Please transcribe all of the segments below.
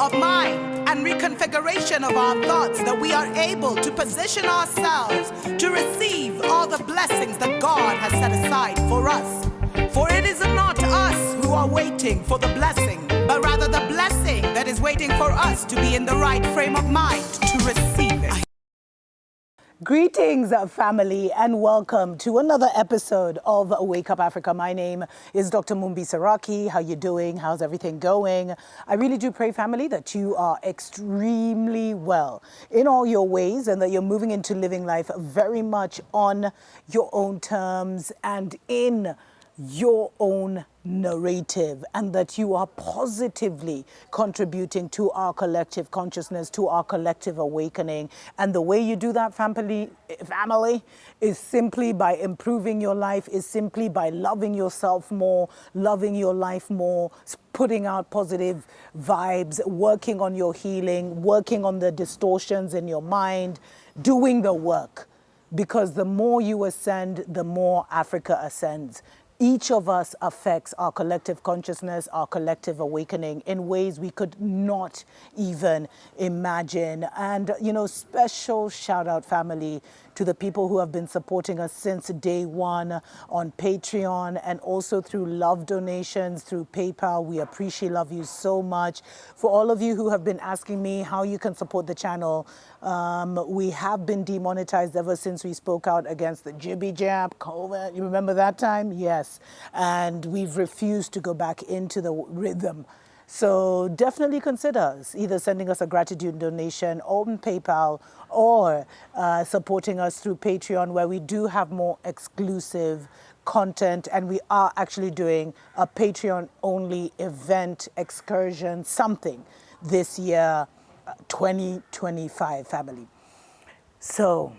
of mind and reconfiguration of our thoughts that we are able to position ourselves to receive all the blessings that God has set aside for us. For it is not us who are waiting for the blessing, but rather the blessing that is waiting for us to be in the right frame of mind to receive it. Greetings, family, and welcome to another episode of Wake Up Africa. My name is Dr. Mumbi Saraki. How you doing? How's everything going? I really do pray, family, that you are extremely well in all your ways and that you're moving into living life very much on your own terms and in your own narrative, and that you are positively contributing to our collective consciousness, to our collective awakening. And the way you do that, family, is simply by improving your life, is simply by loving yourself more, loving your life more, putting out positive vibes, working on your healing, working on the distortions in your mind, doing the work. Because the more you ascend, the more Africa ascends. Each of us affects our collective consciousness, our collective awakening in ways we could not even imagine. And, special shout out, family, to the people who have been supporting us since day one on Patreon and also through love donations, through PayPal. We appreciate, love you so much. For all of you who have been asking me how you can support the channel, we have been demonetized ever since we spoke out against the jibby jab, COVID. You remember that time? Yes. And we've refused to go back into the rhythm. So definitely consider either sending us a gratitude donation on PayPal or supporting us through Patreon, where we do have more exclusive content, and we are actually doing a Patreon-only event excursion, something this year, 2025, family. So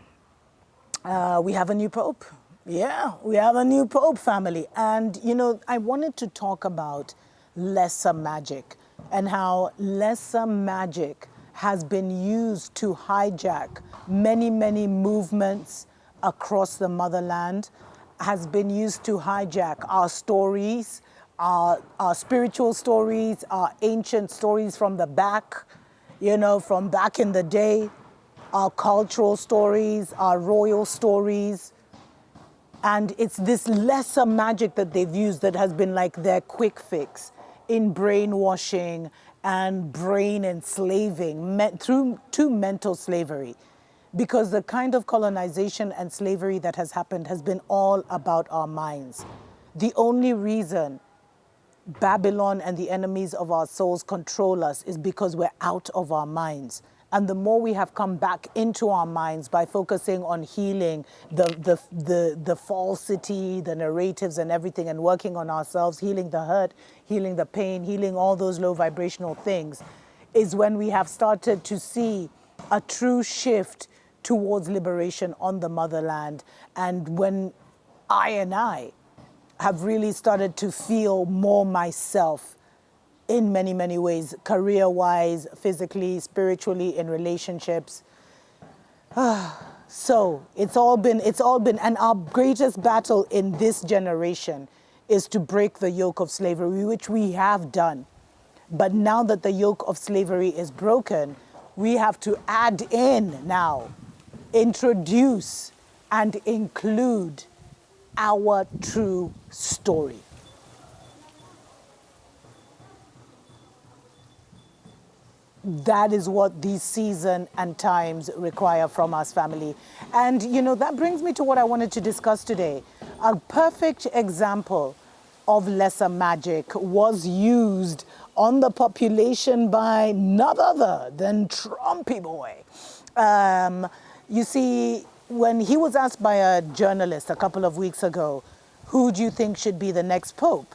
we have a new Pope. Yeah, we have a new Pope, family. And, I wanted to talk about lesser magic and how lesser magic has been used to hijack many, many movements across the motherland, has been used to hijack our stories, our spiritual stories, our ancient stories from the back, from back in the day, our cultural stories, our royal stories. And it's this lesser magic that they've used that has been like their quick fix in brainwashing and brain enslaving to mental slavery. Because the kind of colonization and slavery that has happened has been all about our minds. The only reason Babylon and the enemies of our souls control us is because we're out of our minds. And the more we have come back into our minds by focusing on healing the falsity, the narratives and everything, and working on ourselves, healing the hurt, healing the pain, healing all those low vibrational things, is when we have started to see a true shift towards liberation on the motherland. And when I have really started to feel more myself in many, many ways, career-wise, physically, spiritually, in relationships. So it's all been, and our greatest battle in this generation is to break the yoke of slavery, which we have done. But now that the yoke of slavery is broken, we have to add in now, introduce and include our true story. That is what these season and times require from us, family. And, that brings me to what I wanted to discuss today. A perfect example of lesser magic was used on the population by none other than Trumpy boy. You see, when he was asked by a journalist a couple of weeks ago, who do you think should be the next pope?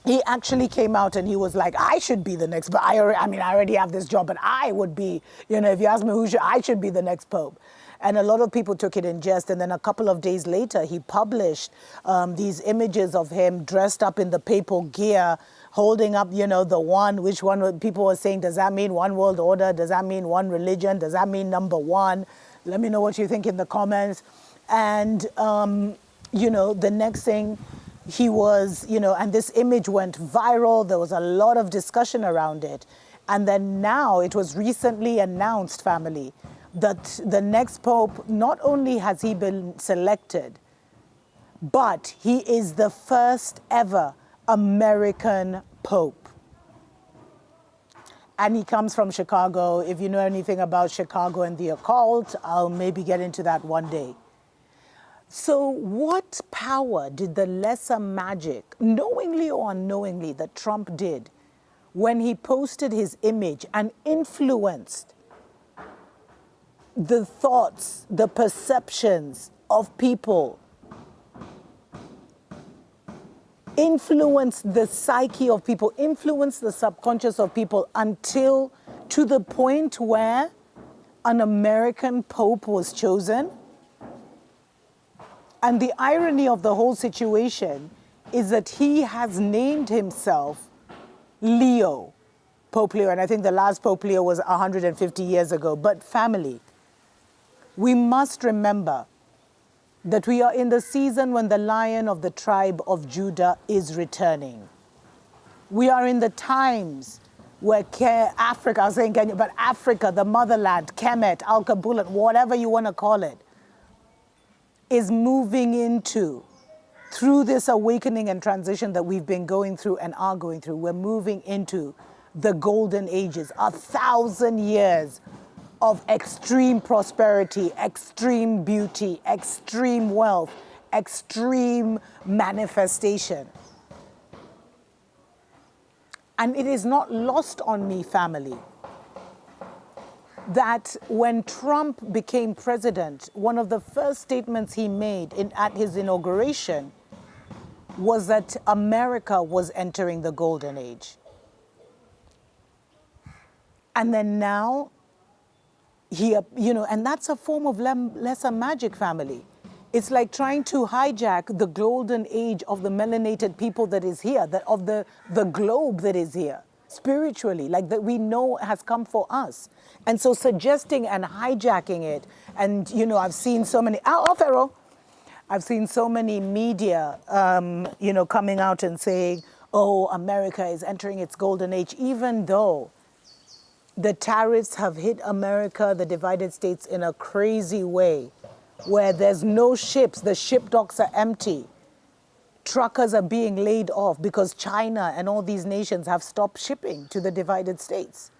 He actually came out and he was like, I should be the next, but I already have this job, but I would be, if you ask me I should be the next pope. And a lot of people took it in jest. And then a couple of days later, he published these images of him dressed up in the papal gear, holding up, the one, which one people were saying, does that mean one world order? Does that mean one religion? Does that mean number one? Let me know what you think in the comments. And, the next thing, he was, and this image went viral. There was a lot of discussion around it. And then now it was recently announced, family, that the next pope, not only has he been selected, but he is the first ever American pope. And he comes from Chicago. If you know anything about Chicago and the occult, I'll maybe get into that one day. So what power did the lesser Magik, knowingly or unknowingly, that Trump did when he posted his image and influenced the thoughts, the perceptions of people, influenced the psyche of people, influenced the subconscious of people until to the point where an American pope was chosen? And the irony of the whole situation is that he has named himself Leo, Pope Leo, and I think the last Pope Leo was 150 years ago. But family, we must remember that we are in the season when the Lion of the tribe of Judah is returning. We are in the times where Africa, I was saying Kenya, but Africa, the motherland, Kemet, Al-Kabulan, whatever you want to call it, is moving into, through this awakening and transition that we've been going through and are going through, we're moving into the golden ages, 1,000 years of extreme prosperity, extreme beauty, extreme wealth, extreme manifestation. And it is not lost on me, family, that when Trump became president, one of the first statements he made at his inauguration was that America was entering the golden age. And then now, and that's a form of lesser Magik, family. It's like trying to hijack the golden age of the melanated people that is here, of the globe that is here, spiritually, like that we know has come for us. And so suggesting and hijacking it, and I've seen so many, Pharaoh, I've seen so many media, coming out and saying, oh, America is entering its golden age, even though the tariffs have hit America, the divided states, in a crazy way, where there's no ships, the ship docks are empty. Truckers are being laid off because China and all these nations have stopped shipping to the divided states.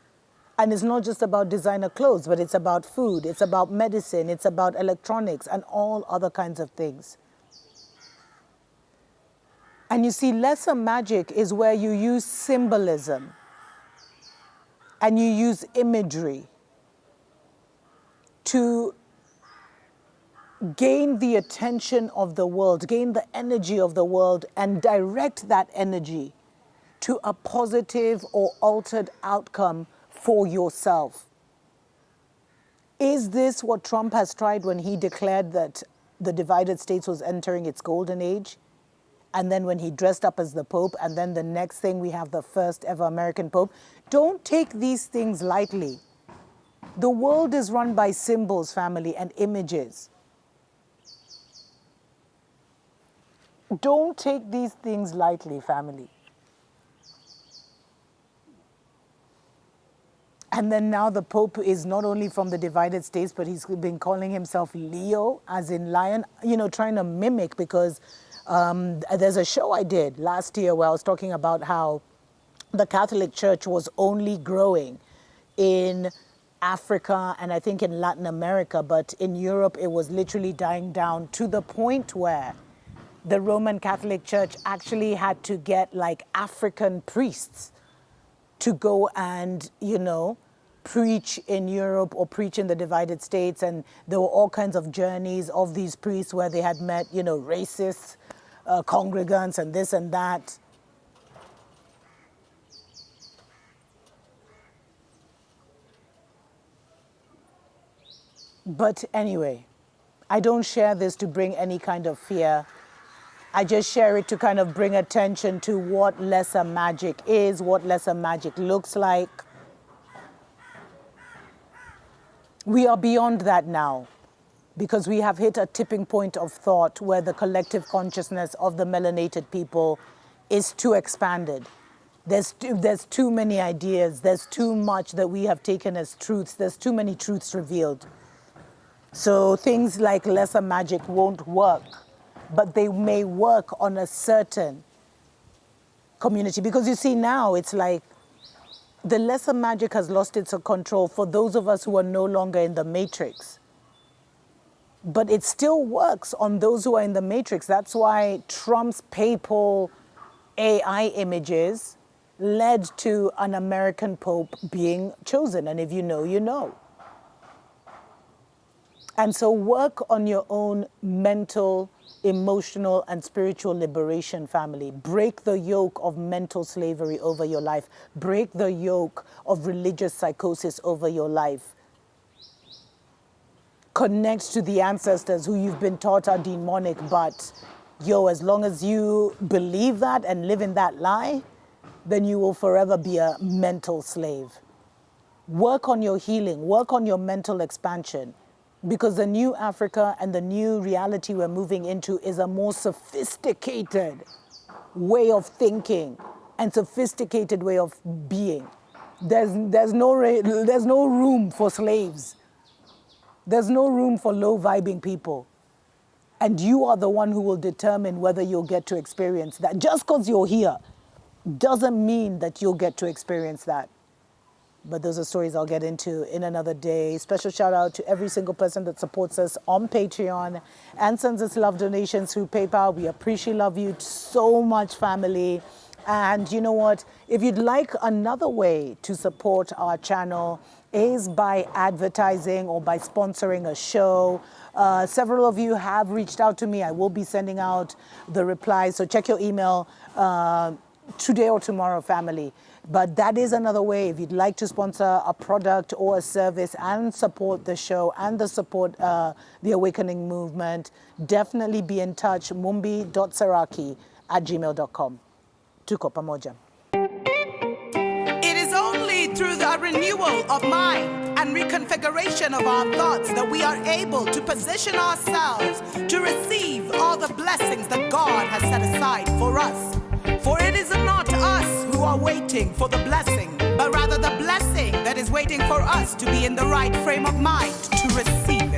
And it's not just about designer clothes, but it's about food, it's about medicine, it's about electronics and all other kinds of things. And you see, lesser Magik is where you use symbolism and you use imagery to gain the attention of the world, gain the energy of the world, and direct that energy to a positive or altered outcome for yourself. Is this what Trump has tried when he declared that the divided states was entering its golden age? And then when he dressed up as the Pope, and then the next thing we have the first ever American Pope. Don't take these things lightly. The world is run by symbols, family, and images. Don't take these things lightly, family. And then now the Pope is not only from the divided states, but he's been calling himself Leo, as in lion, trying to mimic, because there's a show I did last year where I was talking about how the Catholic Church was only growing in Africa and I think in Latin America, but in Europe it was literally dying down to the point where the Roman Catholic Church actually had to get like African priests to go and, preach in Europe or preach in the divided states. And there were all kinds of journeys of these priests where they had met, racist congregants and this and that. But anyway, I don't share this to bring any kind of fear. I just share it to kind of bring attention to what lesser Magik is, what lesser Magik looks like. We are beyond that now, because we have hit a tipping point of thought where the collective consciousness of the melanated people is too expanded. There's too many ideas. There's too much that we have taken as truths. There's too many truths revealed. So things like lesser magic won't work, but they may work on a certain community. Because you see now, it's like the lesser magic has lost its control for those of us who are no longer in the matrix. But it still works on those who are in the matrix. That's why Trump's papal AI images led to an American Pope being chosen. And if you know, you know. And so work on your own mental, emotional, and spiritual liberation, family. Break the yoke of mental slavery over your life. Break the yoke of religious psychosis over your life. Connect to the ancestors who you've been taught are demonic, but as long as you believe that and live in that lie, then you will forever be a mental slave. Work on your healing. Work on your mental expansion. Because the new Africa and the new reality we're moving into is a more sophisticated way of thinking and sophisticated way of being. There's no room for slaves. There's no room for low-vibing people. And you are the one who will determine whether you'll get to experience that. Just because you're here doesn't mean that you'll get to experience that. But those are stories I'll get into in another day. Special shout out to every single person that supports us on Patreon and sends us love donations through PayPal. We appreciate, love you so much, family. And you know what? If you'd like another way to support our channel is by advertising or by sponsoring a show. Several of you have reached out to me. I will be sending out the replies. So check your email today or tomorrow, family. But that is another way. If you'd like to sponsor a product or a service and support the show and support the Awakening Movement, definitely be in touch. mumbi.saraki@gmail.com. Tuko pamoja. It is only through the renewal of mind and reconfiguration of our thoughts that we are able to position ourselves to receive all the blessings that God has set aside for us. For it is not us who are waiting for the blessing, but rather the blessing that is waiting for us to be in the right frame of mind to receive